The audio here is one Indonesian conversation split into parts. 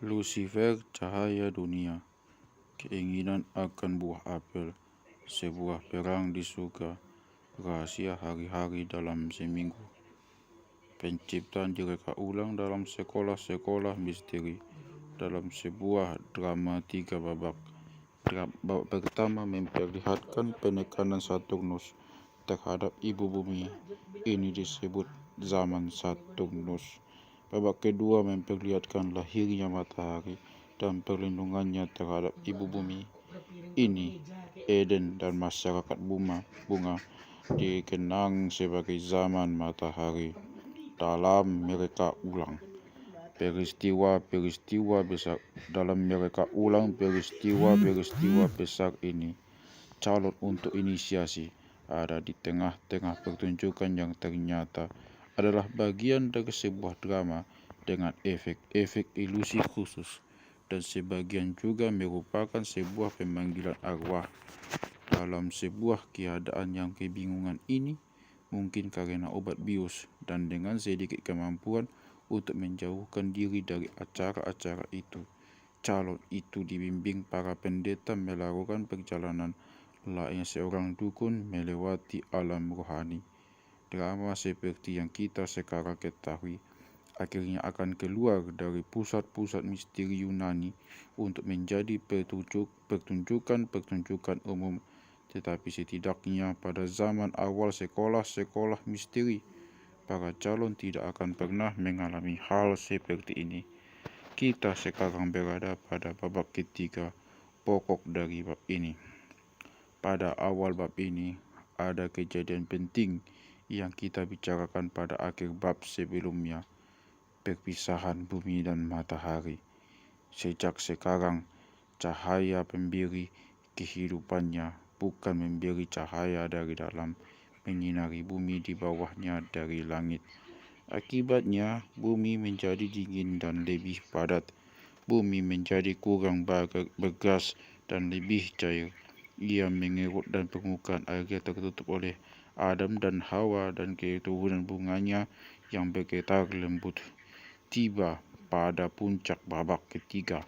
Lucifer, cahaya dunia. Keinginan akan buah apel, sebuah perang di surga, rahasia hari-hari dalam seminggu. Penciptaan direka ulang dalam sekolah-sekolah misteri, dalam sebuah drama 3 babak. Babak pertama memperlihatkan penekanan Saturnus terhadap ibu bumi. Ini disebut zaman Saturnus. Babak kedua memperlihatkan lahirnya matahari dan perlindungannya terhadap ibu bumi. Ini Eden dan masyarakat bunga dikenang sebagai zaman matahari. Dalam mereka ulang peristiwa besar peristiwa besar ini, calon untuk inisiasi ada di tengah-tengah pertunjukan yang ternyata adalah bagian dari sebuah drama dengan efek-efek ilusi khusus, dan sebagian juga merupakan sebuah pemanggilan arwah. Dalam sebuah keadaan yang kebingungan ini, mungkin karena obat bius dan dengan sedikit kemampuan untuk menjauhkan diri dari acara-acara itu, calon itu dibimbing para pendeta melakukan perjalanan layaknya seorang dukun melewati alam rohani. Drama seperti yang kita sekarang ketahui akhirnya akan keluar dari pusat-pusat misteri Yunani untuk menjadi pertunjukan umum. Tetapi setidaknya pada zaman awal sekolah-sekolah misteri, para calon tidak akan pernah mengalami hal seperti ini. Kita sekarang berada pada babak ketiga pokok dari bab ini. Pada awal bab ini, ada kejadian penting yang kita bicarakan pada akhir bab sebelumnya, perpisahan bumi dan matahari. Sejak sekarang, cahaya pemberi kehidupannya bukan memberi cahaya dari dalam, menyinari bumi di bawahnya dari langit. Akibatnya, bumi menjadi dingin dan lebih padat. Bumi menjadi kurang bergas dan lebih cair. Ia mengerut dan permukaan airnya tertutup oleh Adam dan Hawa dan keturunan bunganya yang bergetar lembut. Tiba pada puncak babak ketiga,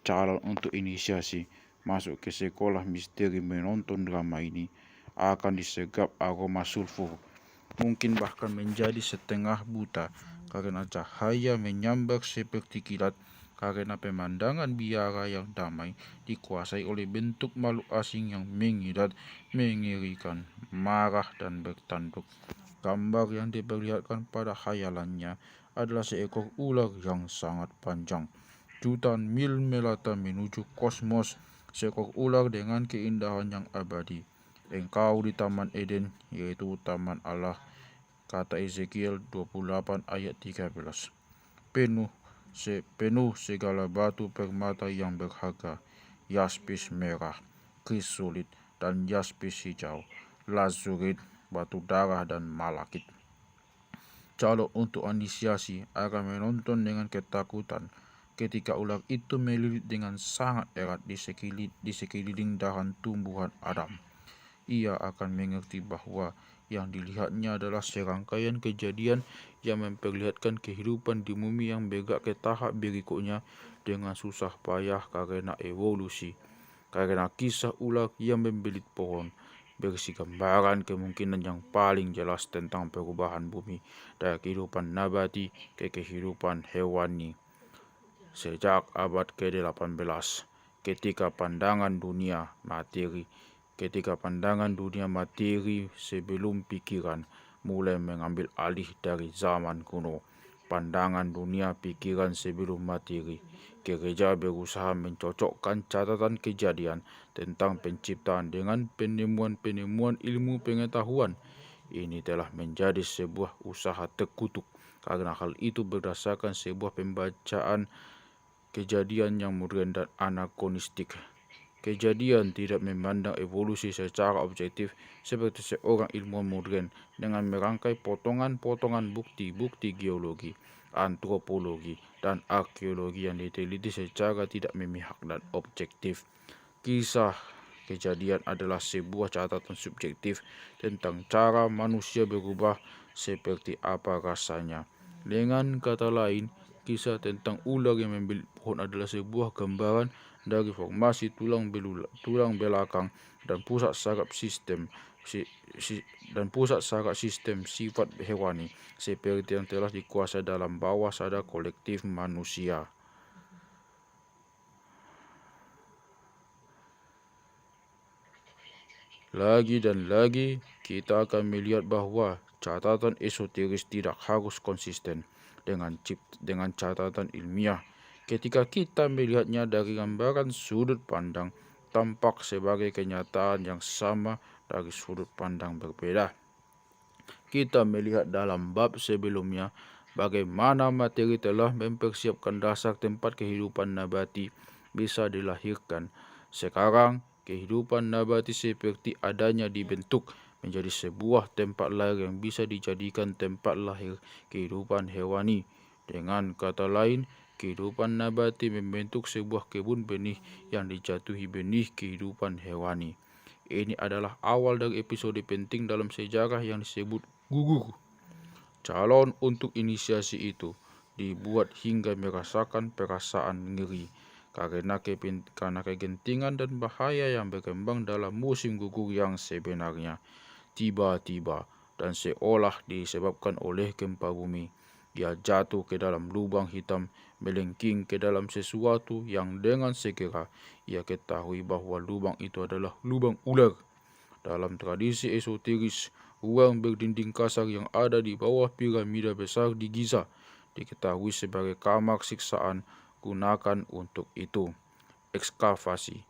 calon untuk inisiasi masuk ke sekolah misteri menonton drama ini akan disergap aroma sulfur, mungkin bahkan menjadi setengah buta karena cahaya menyambar seperti kilat, karena pemandangan biara yang damai dikuasai oleh bentuk makhluk asing yang mengidat, mengerikan, marah dan bertanduk. Gambar yang diperlihatkan pada khayalannya adalah seekor ular yang sangat panjang, jutaan mil melata menuju kosmos, seekor ular dengan keindahan yang abadi. Engkau di Taman Eden, yaitu Taman Allah, kata Ezekiel 28 ayat 13. Penuh segala batu permata yang berharga, yaspis merah, krisolit, dan yaspis hijau, lazurit, batu darah, dan malakit. Calon untuk inisiasi akan menonton dengan ketakutan ketika ular itu melilit dengan sangat erat di sekeliling dahan tumbuhan Adam. Ia akan mengerti bahwa yang dilihatnya adalah serangkaian kejadian yang memperlihatkan kehidupan di bumi yang bergerak ke tahap berikutnya dengan susah payah karena evolusi. Karena kisah ular yang membelit pohon berisi gambaran kemungkinan yang paling jelas tentang perubahan bumi dari kehidupan nabati ke kehidupan hewani. Sejak abad ke-18, ketika pandangan dunia materi sebelum pikiran mulai mengambil alih dari zaman kuno, pandangan dunia pikiran sebelum materi, gereja berusaha mencocokkan catatan kejadian tentang penciptaan dengan penemuan-penemuan ilmu pengetahuan. Ini telah menjadi sebuah usaha terkutuk karena hal itu berdasarkan sebuah pembacaan kejadian yang modern dan anakronistik. Kejadian tidak memandang evolusi secara objektif seperti seorang ilmuwan modern dengan merangkai potongan-potongan bukti-bukti geologi, antropologi, dan arkeologi yang diteliti secara tidak memihak dan objektif. Kisah kejadian adalah sebuah catatan subjektif tentang cara manusia berubah seperti apa rasanya. Dengan kata lain, Kisah tentang ular yang membilik pohon adalah sebuah gambaran dari formasi tulang belakang dan pusat saraf sistem sifat hewani seperti yang telah dikuasai dalam bawah sadar kolektif manusia. Lagi dan lagi, kita akan melihat bahwa catatan esoteris tidak harus konsisten dengan catatan ilmiah. Ketika kita melihatnya dari gambaran sudut pandang, tampak sebagai kenyataan yang sama dari sudut pandang berbeda. Kita melihat dalam bab sebelumnya bagaimana materi telah mempersiapkan dasar tempat kehidupan nabati bisa dilahirkan. Sekarang, kehidupan nabati seperti adanya dibentuk menjadi sebuah tempat lahir yang bisa dijadikan tempat lahir kehidupan hewani. Dengan kata lain, kehidupan nabati membentuk sebuah kebun benih yang dijatuhi benih kehidupan hewani. Ini adalah awal dari episode penting dalam sejarah yang disebut gugur. Calon untuk inisiasi itu dibuat hingga merasakan perasaan ngeri karena kegentingan dan bahaya yang berkembang dalam musim gugur yang sebenarnya. Tiba-tiba dan seolah disebabkan oleh gempa bumi, ia jatuh ke dalam lubang hitam, melengking ke dalam sesuatu yang dengan segera ia ketahui bahwa lubang itu adalah lubang ular. Dalam tradisi esoteris, ruang berdinding kasar yang ada di bawah piramida besar di Giza diketahui sebagai kamar siksaan gunakan untuk itu. Ekskavasi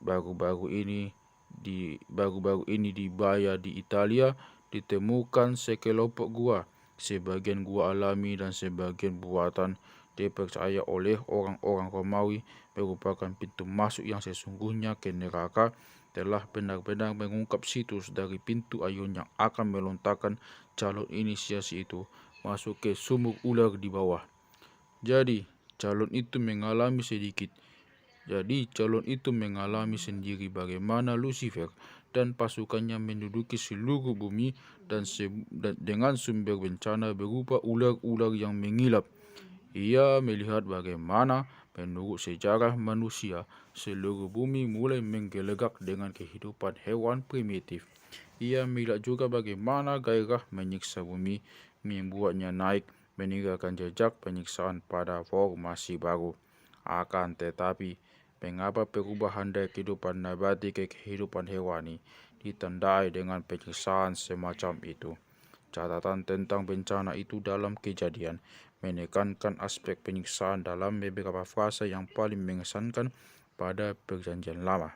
baru-baru ini di Baya di Italia ditemukan sekelompok gua, sebagian gua alami dan sebagian buatan, dipercaya oleh orang-orang Romawi merupakan pintu masuk yang sesungguhnya ke neraka, telah benar-benar mengungkap situs dari pintu ayun yang akan melontarkan calon inisiasi itu masuk ke sumur ular di bawah. Jadi, calon itu mengalami sendiri bagaimana Lucifer dan pasukannya menduduki seluruh bumi dan dengan sumber bencana berupa ular-ular yang mengilap. Ia melihat bagaimana menurut sejarah manusia, seluruh bumi mulai menggelegak dengan kehidupan hewan primitif. Ia melihat juga bagaimana gairah menyiksa bumi membuatnya naik, meninggalkan jejak penyiksaan pada formasi baru. Akan tetapi, mengapa perubahan dari kehidupan nabati ke kehidupan hewani ditandai dengan penyiksaan semacam itu? Catatan tentang bencana itu dalam Kejadian menekankan aspek penyiksaan dalam beberapa fase yang paling mengesankan pada Perjanjian Lama.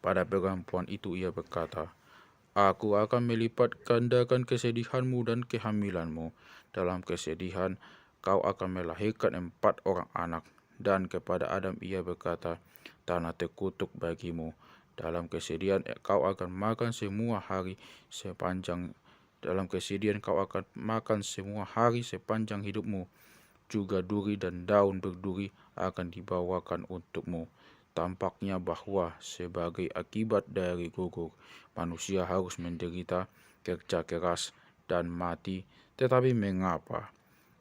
Pada perempuan itu ia berkata, "Aku akan melipat gandakan kesedihanmu dan kehamilanmu. Dalam kesedihan, kau akan melahirkan 4 orang anak." Dan kepada Adam ia berkata, "Tanah terkutuk bagimu. Dalam kesedihan kau akan makan semua hari sepanjang hidupmu. Juga duri dan daun berduri akan dibawakan untukmu." Tampaknya bahwa sebagai akibat dari gugur, manusia harus menderita, kerja keras, dan mati. Tetapi mengapa?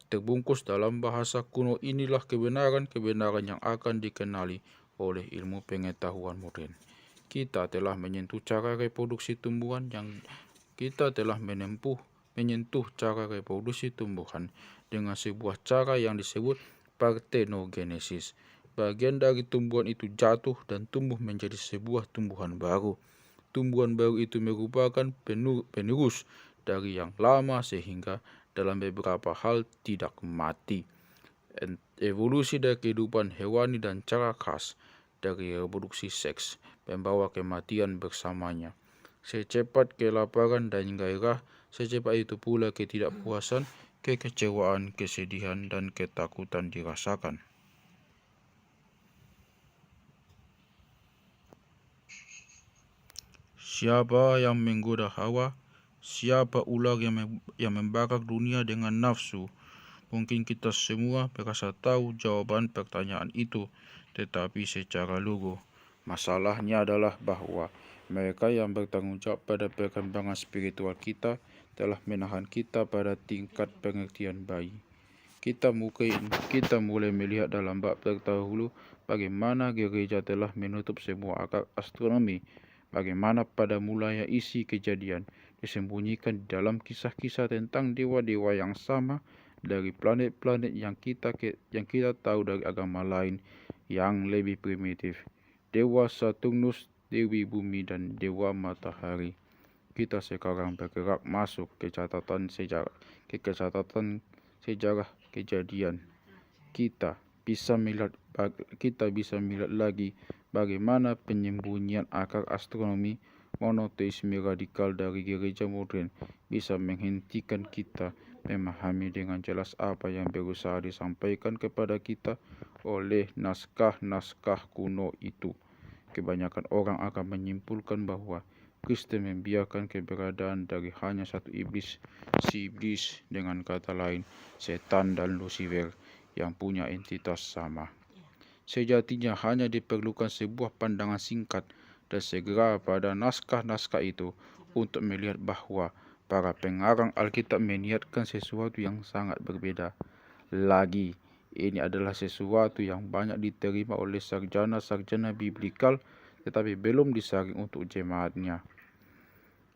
Terbungkus dalam bahasa kuno inilah kebenaran yang akan dikenali oleh ilmu pengetahuan modern. Kita telah menyentuh cara reproduksi tumbuhan dengan sebuah cara yang disebut parthenogenesis. Bagian dari tumbuhan itu jatuh dan tumbuh menjadi sebuah tumbuhan baru. Tumbuhan baru itu merupakan penerus dari yang lama sehingga dalam beberapa hal tidak mati. Evolusi dari kehidupan hewani dan cara khas dari reproduksi seks membawa kematian bersamanya. Secepat kelaparan dan gairah, secepat itu pula ketidakpuasan, kekecewaan, kesedihan, dan ketakutan dirasakan. Siapa yang menggoda Hawa? Siapa ular yang membakar dunia dengan nafsu? Mungkin kita semua merasa tahu jawaban pertanyaan itu, tetapi secara lugu. Masalahnya adalah bahwa mereka yang bertanggung jawab pada perkembangan spiritual kita telah menahan kita pada tingkat pengertian bayi. kita mulai melihat dalam bab terdahulu bagaimana gereja telah menutup semua akar astronomi, bagaimana pada mulanya isi kejadian disembunyikan di dalam kisah-kisah tentang dewa-dewa yang sama dari planet-planet yang kita tahu dari agama lain yang lebih primitif, Dewa Saturnus, Dewi Bumi, dan Dewa Matahari. Kita sekarang bergerak masuk ke catatan sejarah kejadian. Kita bisa melihat lagi bagaimana penyembunyian akar astronomi monoteisme radikal dari gereja modern bisa menghentikan kita memahami dengan jelas apa yang berusaha disampaikan kepada kita oleh naskah-naskah kuno itu. Kebanyakan orang akan menyimpulkan bahwa Kristen membiarkan keberadaan dari hanya satu iblis, si iblis, dengan kata lain, setan dan Lucifer, yang punya entitas sama. Sejatinya hanya diperlukan sebuah pandangan singkat dan segera pada naskah-naskah itu untuk melihat bahwa para pengarang Alkitab meniatkan sesuatu yang sangat berbeda. Lagi, ini adalah sesuatu yang banyak diterima oleh sarjana-sarjana biblikal tetapi belum disaring untuk jemaatnya.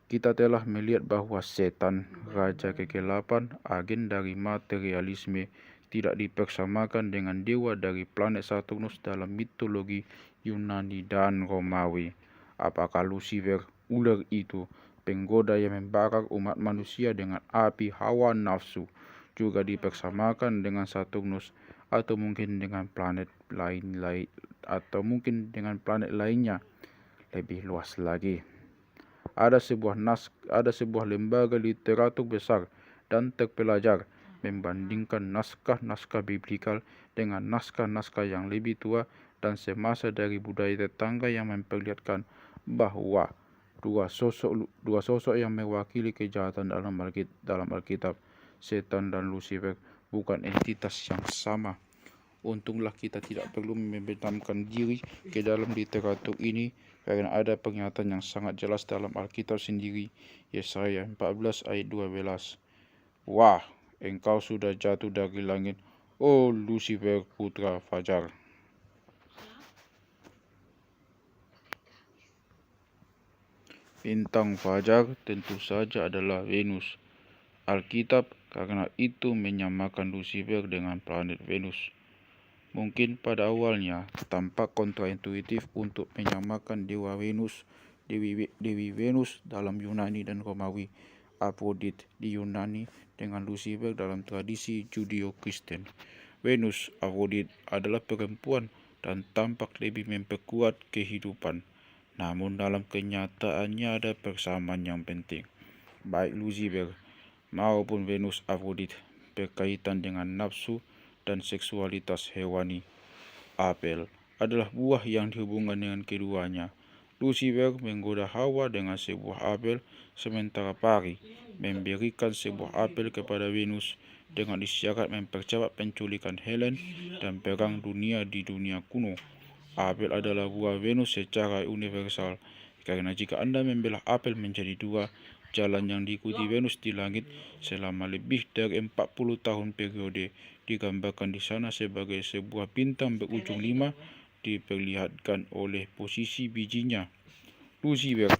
Kita telah melihat bahwa setan, raja kegelapan, agen dari materialisme, tidak dipersamakan dengan dewa dari planet Saturnus dalam mitologi Yunani dan Romawi. Apakah Lucifer, ular itu, penggoda yang membakar umat manusia dengan api hawa nafsu, juga dipersamakan dengan Saturnus, atau mungkin dengan planet lainnya lebih luas lagi? Ada sebuah lembaga literatur besar dan terpelajar membandingkan naskah-naskah biblikal dengan naskah-naskah yang lebih tua dan semasa dari budaya tetangga yang memperlihatkan bahwa dua sosok yang mewakili kejahatan dalam Alkitab, setan dan Lucifer, bukan entitas yang sama. Untunglah kita tidak perlu membenamkan diri ke dalam literatur ini karena ada pernyataan yang sangat jelas dalam Alkitab sendiri. Yesaya 14 ayat 12. Wah, engkau sudah jatuh dari langit, oh Lucifer putra fajar. Bintang fajar tentu saja adalah Venus. Alkitab karena itu menyamakan Lucifer dengan planet Venus. Mungkin pada awalnya tampak kontraintuitif untuk menyamakan Dewi Venus dalam Yunani dan Romawi, Aphrodite di Yunani, dengan Lucifer dalam tradisi Judeo-Kristen. Venus, Aphrodite, adalah perempuan dan tampak lebih memperkuat kehidupan. Namun dalam kenyataannya ada persamaan yang penting. Baik Lucifer maupun Venus Aphrodite berkaitan dengan nafsu dan seksualitas hewani. Apel adalah buah yang dihubungkan dengan keduanya. Lucifer menggoda Hawa dengan sebuah apel, sementara pari memberikan sebuah apel kepada Venus dengan isyarat mempercepat penculikan Helen dan perang dunia di dunia kuno. Apel adalah buah Venus secara universal, karena jika Anda membelah apel menjadi dua, jalan yang diikuti Venus di langit selama lebih dari 40 tahun periode digambarkan di sana sebagai sebuah bintang berujung 5 diperlihatkan oleh posisi bijinya. Lucifer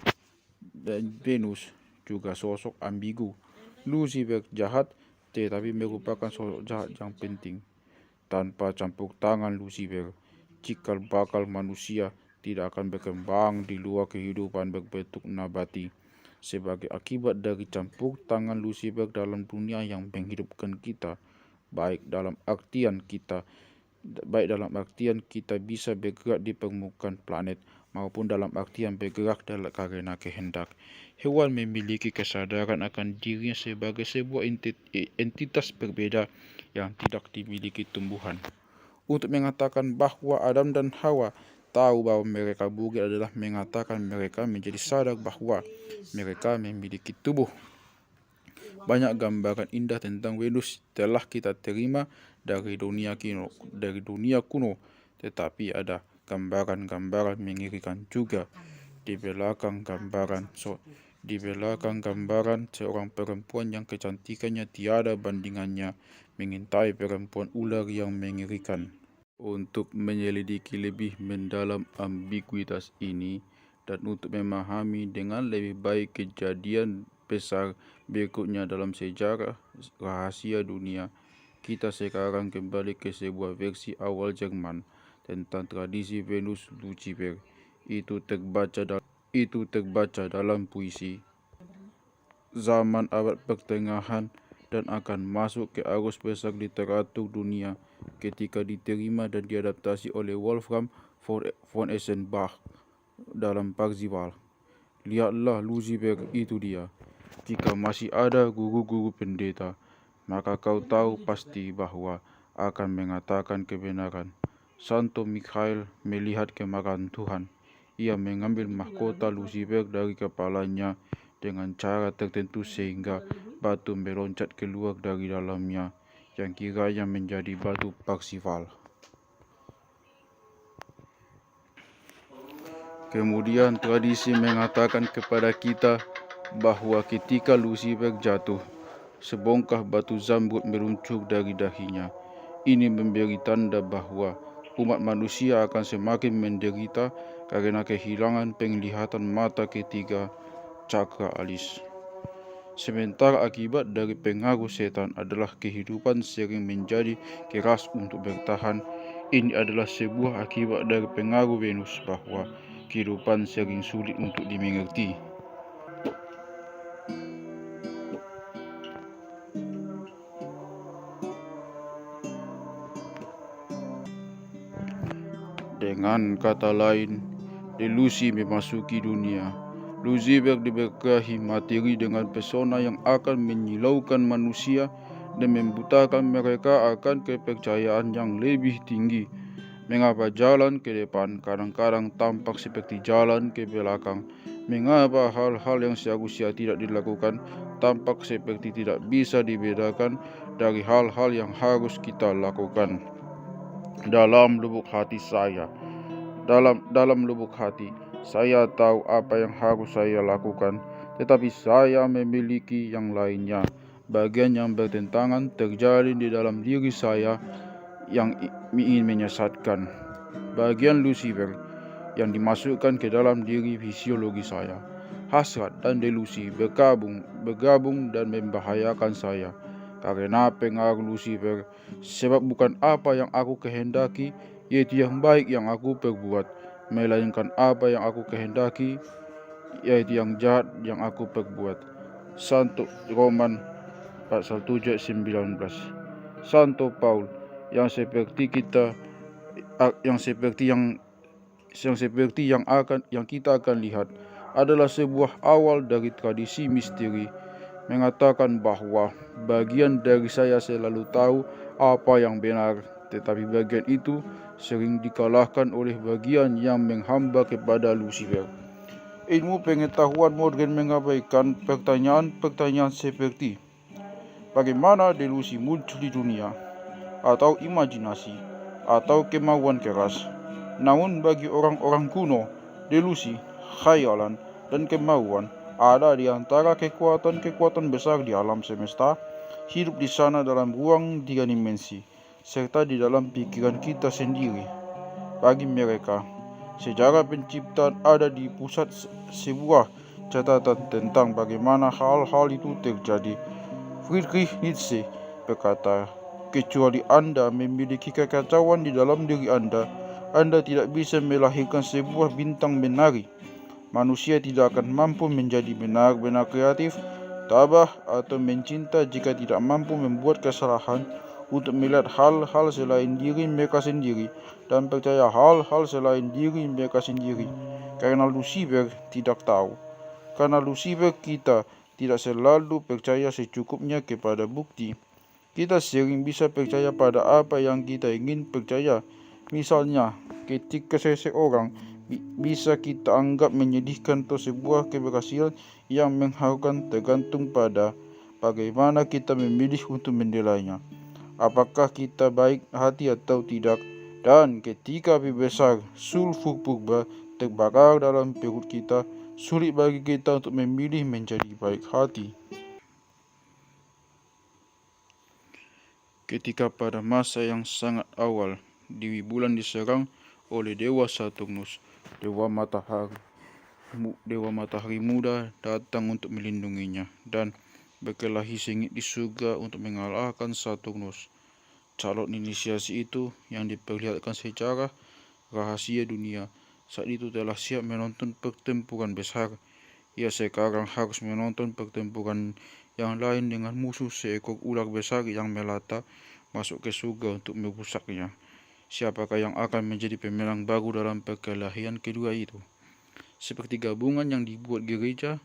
dan Venus juga sosok ambigu. Lucifer jahat tetapi merupakan sosok jahat yang penting. Tanpa campur tangan Lucifer, cikal bakal manusia tidak akan berkembang di luar kehidupan berbentuk nabati. Sebagai akibat dari campur tangan Lucifer dalam dunia yang menghidupkan kita, baik dalam artian kita bisa bergerak di permukaan planet maupun dalam artian bergerak karena kehendak. Hewan memiliki kesadaran akan dirinya sebagai sebuah entitas berbeda yang tidak dimiliki tumbuhan. Untuk mengatakan bahwa Adam dan Hawa tahu bahwa mereka bugil adalah mengatakan mereka menjadi sadar bahwa mereka memiliki tubuh. Banyak gambaran indah tentang Venus telah kita terima dari dunia kuno, tetapi ada gambaran-gambaran mengerikan juga. Di belakang gambaran seorang perempuan yang kecantikannya tiada bandingannya mengintai perempuan ular yang mengerikan. Untuk menyelidiki lebih mendalam ambiguitas ini dan untuk memahami dengan lebih baik kejadian besar berikutnya dalam sejarah rahasia dunia, kita sekarang kembali ke sebuah versi awal Jerman tentang tradisi Venus Lucifer. Itu terbaca dalam puisi zaman abad pertengahan dan akan masuk ke arus besar literatur dunia ketika diterima dan diadaptasi oleh Wolfram von Eschenbach dalam Parzival. Lihatlah Lucifer, itu dia. Jika masih ada guru-guru pendeta, maka kau tahu pasti bahwa akan mengatakan kebenaran. Santo Mikhail melihat kemarahan Tuhan. Ia mengambil mahkota Lucifer dari kepalanya dengan cara tertentu sehingga batu meloncat keluar dari dalamnya yang kiranya menjadi batu Parzival. Kemudian tradisi mengatakan kepada kita bahwa ketika Lucifer jatuh, sebongkah batu zamrud meluncur dari dahinya. Ini memberi tanda bahwa umat manusia akan semakin menderita karena kehilangan penglihatan mata ketiga cakra alis. Sementara akibat dari pengaruh setan adalah kehidupan sering menjadi keras untuk bertahan. Ini adalah sebuah akibat dari pengaruh Venus bahwa kehidupan sering sulit untuk dimengerti. Dengan kata lain, delusi memasuki dunia. Lucifer diberkahi materi dengan pesona yang akan menyilaukan manusia dan membutakan mereka akan kepercayaan yang lebih tinggi. Mengapa jalan ke depan kadang-kadang tampak seperti jalan ke belakang? Mengapa hal-hal yang seharusnya tidak dilakukan tampak seperti tidak bisa dibedakan dari hal-hal yang harus kita lakukan? Dalam lubuk hati saya, dalam lubuk hati, saya tahu apa yang harus saya lakukan, tetapi saya memiliki yang lainnya. Bagian yang bertentangan terjadi di dalam diri saya yang ingin menyesatkan. Bagian Lucifer yang dimasukkan ke dalam diri fisiologi saya. Hasrat dan delusi bergabung dan membahayakan saya. Karena pengaruh Lucifer, sebab bukan apa yang aku kehendaki, yaitu yang baik yang aku perbuat, melainkan apa yang aku kehendaki, yaitu yang jahat yang aku perbuat. Santo Roman pasal 7:19. Santo Paul yang seperti yang kita akan lihat adalah sebuah awal dari tradisi misteri mengatakan bahwa bagian dari saya selalu tahu apa yang benar, tetapi bagian itu sering dikalahkan oleh bagian yang menghamba kepada Lucifer. Ilmu pengetahuan modern mengabaikan pertanyaan-pertanyaan seperti bagaimana delusi muncul di dunia, atau imajinasi, atau kemauan keras. Namun bagi orang-orang kuno, delusi, khayalan, dan kemauan ada di antara kekuatan-kekuatan besar di alam semesta, hidup di sana dalam ruang 3 dimensi, serta di dalam pikiran kita sendiri. Bagi mereka, sejarah penciptaan ada di pusat sebuah catatan tentang bagaimana hal-hal itu terjadi. Friedrich Nietzsche berkata, kecuali Anda memiliki kekacauan di dalam diri Anda tidak bisa melahirkan sebuah bintang menari. Manusia tidak akan mampu menjadi benar-benar kreatif, tabah, atau mencinta jika tidak mampu membuat kesalahan untuk melihat hal-hal selain diri mereka sendiri dan percaya hal-hal selain diri mereka sendiri. Karena Lucifer tidak tahu. Karena Lucifer kita tidak selalu percaya secukupnya kepada bukti. Kita sering bisa percaya pada apa yang kita ingin percaya. Misalnya, ketika seseorang bisa kita anggap menyedihkan atau sebuah keberhasilan yang mengharukan tergantung pada bagaimana kita memilih untuk menilainya. Apakah kita baik hati atau tidak? Dan ketika api besar sulfur purba terbakar dalam perut kita, sulit bagi kita untuk memilih menjadi baik hati. Ketika pada masa yang sangat awal, di bulan diserang oleh Dewa Saturnus, Dewa Matahari Muda datang untuk melindunginya dan berkelahi sengit di surga untuk mengalahkan Saturnus. Calon inisiasi itu yang diperlihatkan secara rahasia dunia saat itu telah siap menonton pertempuran besar. Ia sekarang harus menonton pertempuran yang lain dengan musuh seekor ular besar yang melata masuk ke surga untuk merusaknya. Siapakah yang akan menjadi pemenang baru dalam perkelahian kedua itu? Seperti gabungan yang dibuat gereja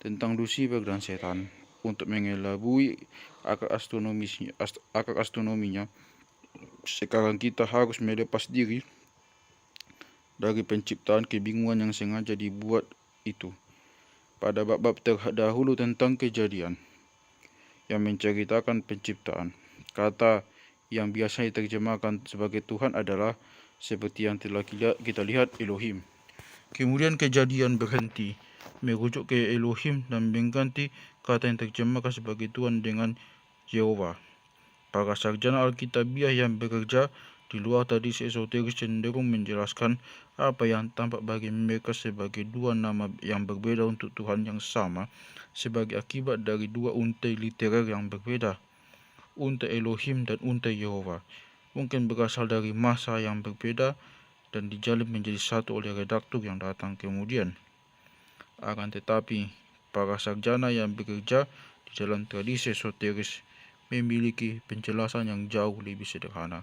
tentang Lucifer dan setan untuk mengelabui akar astronominya. Sekarang kita harus melepas diri dari penciptaan kebingungan yang sengaja dibuat itu. Pada bab-bab terdahulu tentang kejadian yang menceritakan penciptaan, kata yang biasa diterjemahkan sebagai Tuhan adalah seperti yang telah kita lihat Elohim. Kemudian kejadian berhenti merujuk ke Elohim dan mengganti kata yang terjemahkan sebagai Tuhan dengan Yehova. Para sarjana Alkitabiah yang bekerja di luar tradisi esoteris cenderung menjelaskan apa yang tampak bagi mereka sebagai dua nama yang berbeda untuk Tuhan yang sama sebagai akibat dari dua untai literer yang berbeda. Untai Elohim dan untai Yehova mungkin berasal dari masa yang berbeda dan dijalin menjadi satu oleh redaktur yang datang kemudian. Akan tetapi, para sarjana yang bekerja di dalam tradisi esoteris memiliki penjelasan yang jauh lebih sederhana.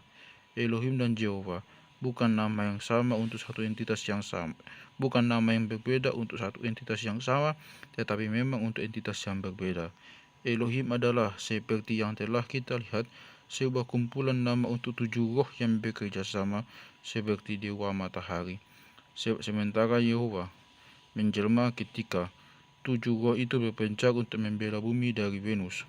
Elohim dan Jehovah bukan nama yang sama untuk satu entitas yang sama, bukan nama yang berbeda untuk satu entitas yang sama, tetapi memang untuk entitas yang berbeda. Elohim adalah seperti yang telah kita lihat, sebuah kumpulan nama untuk 7 roh yang bekerja sama seperti Dewa Matahari. Sementara Yehova menjelma ketika 7 roh itu berpencar untuk membela bumi dari Venus.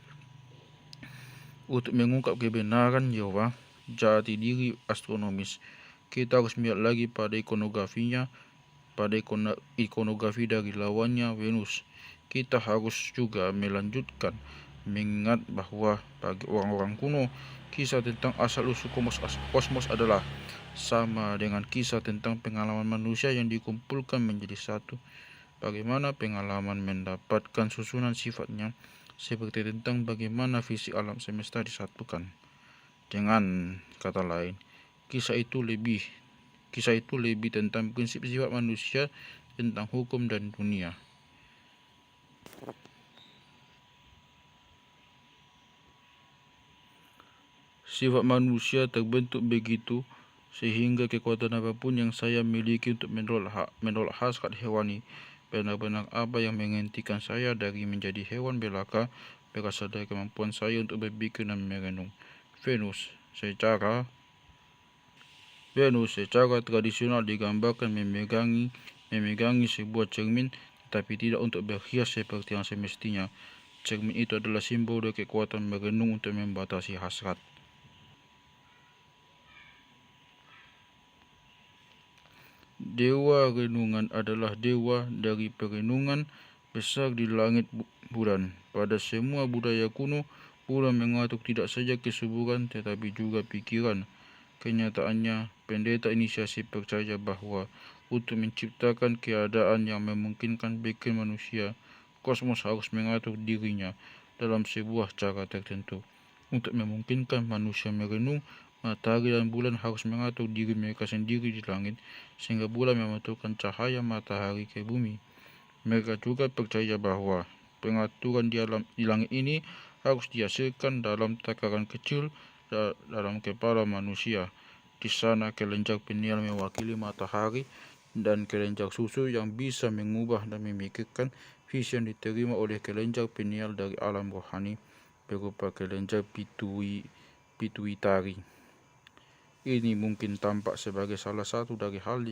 Untuk mengungkap kebenaran Yehova, jati diri astronomis, kita harus melihat lagi pada ikonografinya, pada ikonografi dari lawannya Venus. Kita harus juga melanjutkan mengingat bahwa bagi orang-orang kuno, kisah tentang asal-usul kosmos adalah sama dengan kisah tentang pengalaman manusia yang dikumpulkan menjadi satu. Bagaimana pengalaman mendapatkan susunan sifatnya, seperti tentang bagaimana visi alam semesta disatukan. Dengan kata lain, kisah itu lebih tentang prinsip sifat manusia, tentang hukum dan dunia. Sifat manusia terbentuk begitu sehingga kekuatan apapun yang saya miliki untuk menolak hasrat hewani benar-benar apa yang menghentikan saya dari menjadi hewan belaka berasal dari kemampuan saya untuk berpikir dan merenung. Venus secara tradisional digambarkan memegangi sebuah cermin, tetapi tidak untuk berhias seperti yang semestinya. Cermin itu adalah simbol dari kekuatan merenung untuk membatasi hasrat. Dewa renungan adalah dewa dari perenungan besar di langit bulan. Pada semua budaya kuno, bulan mengatur tidak saja kesuburan tetapi juga pikiran. Kenyataannya, pendeta inisiasi percaya bahwa untuk menciptakan keadaan yang memungkinkan bagi manusia, kosmos harus mengatur dirinya dalam sebuah cara tertentu. Untuk memungkinkan manusia merenung, matahari dan bulan harus mengatur diri mereka sendiri di langit, sehingga bulan memantulkan cahaya matahari ke bumi. Mereka juga percaya bahwa pengaturan di langit ini harus dihasilkan dalam takaran kecil dalam kepala manusia. Di sana kelenjar pineal mewakili matahari dan kelenjar susu yang bisa mengubah dan memikirkan visi yang diterima oleh kelenjar pineal dari alam rohani berupa kelenjar pituitari. Ini mungkin tampak sebagai salah satu dari hal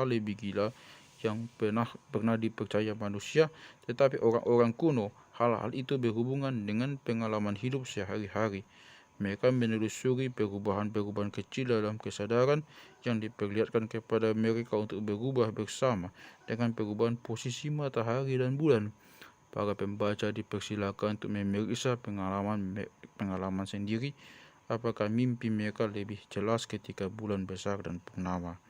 lebih gila yang pernah dipercaya manusia, tetapi orang-orang kuno, hal-hal itu berhubungan dengan pengalaman hidup sehari-hari. Mereka menelusuri perubahan-perubahan kecil dalam kesadaran yang diperlihatkan kepada mereka untuk berubah bersama dengan perubahan posisi matahari dan bulan. Para pembaca dipersilakan untuk memeriksa pengalaman sendiri apakah mimpi mereka lebih jelas ketika bulan besar dan purnama.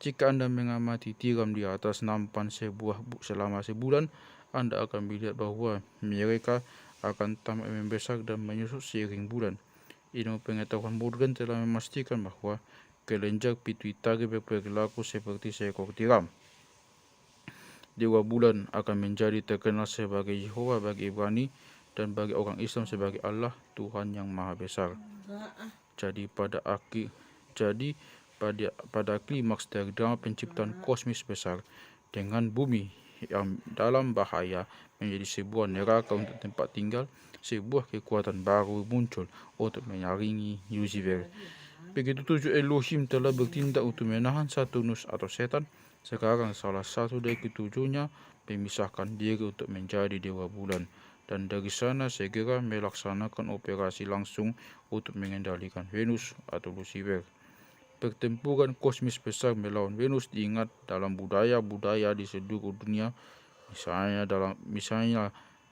Jika Anda mengamati tiram di atas nampan selama sebulan, Anda akan melihat bahwa mereka akan tamat membesar dan menyusut seiring bulan. Ilmu pengetahuan modern telah memastikan bahwa kelenjar pituitari berperilaku seperti seekor tiram. Dewa bulan akan menjadi terkenal sebagai Yehova bagi Ibrani dan bagi orang Islam sebagai Allah, Tuhan yang Maha Besar. Jadi pada klimaks dari drama penciptaan kosmis besar, dengan bumi yang dalam bahaya menjadi sebuah neraka untuk tempat tinggal, sebuah kekuatan baru muncul untuk menyaringi Lucifer. Begitu 7 Elohim telah bertindak untuk menahan Saturnus atau setan, sekarang salah satu dari ketujuhnya memisahkan diri untuk menjadi dewa bulan, dan dari sana segera melaksanakan operasi langsung untuk mengendalikan Venus atau Lucifer. Pertempuran kosmis besar melawan Venus diingat dalam budaya-budaya di seluruh dunia, misalnya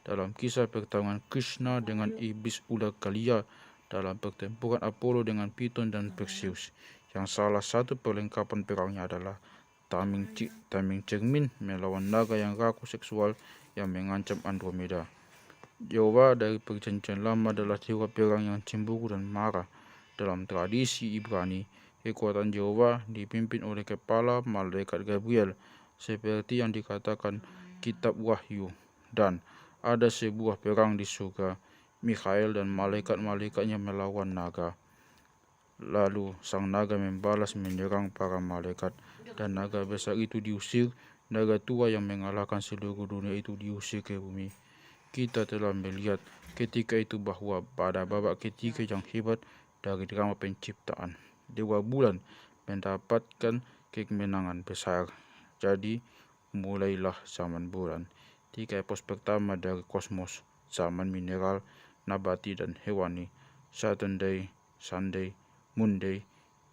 dalam kisah pertarungan Krishna dengan iblis ular Kalia, dalam pertempuran Apollo dengan Python dan Perseus, yang salah satu perlengkapan perangnya adalah tameng cermin melawan naga yang rakus seksual yang mengancam Andromeda. Yehova dari perjanjian lama adalah dewa perang yang cemburu dan marah. Dalam tradisi Ibrani, kekuatan Yehova dipimpin oleh kepala malaikat Gabriel, seperti yang dikatakan kitab Wahyu, dan ada sebuah perang di surga. Mikhael dan malaikat-malaikatnya melawan naga. Lalu sang naga membalas menyerang para malaikat, dan naga besar itu diusir. Naga tua yang mengalahkan seluruh dunia itu diusir ke bumi. Kita telah melihat ketika itu bahwa pada babak ketiga yang hebat dari drama penciptaan, Dewa Bulan mendapatkan kemenangan besar. Jadi mulailah zaman bulan. 3 epos pertama dari kosmos, zaman mineral, nabati dan hewani, Saturday, Sunday, Monday,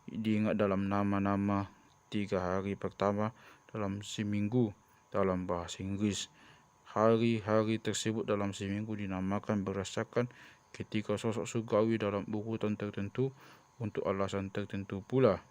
diingat dalam nama-nama 3 hari pertama dalam seminggu dalam bahasa Inggris. Hari-hari tersebut dalam seminggu dinamakan berdasarkan ketika sosok surgawi dalam urutan tertentu untuk alasan tertentu pula.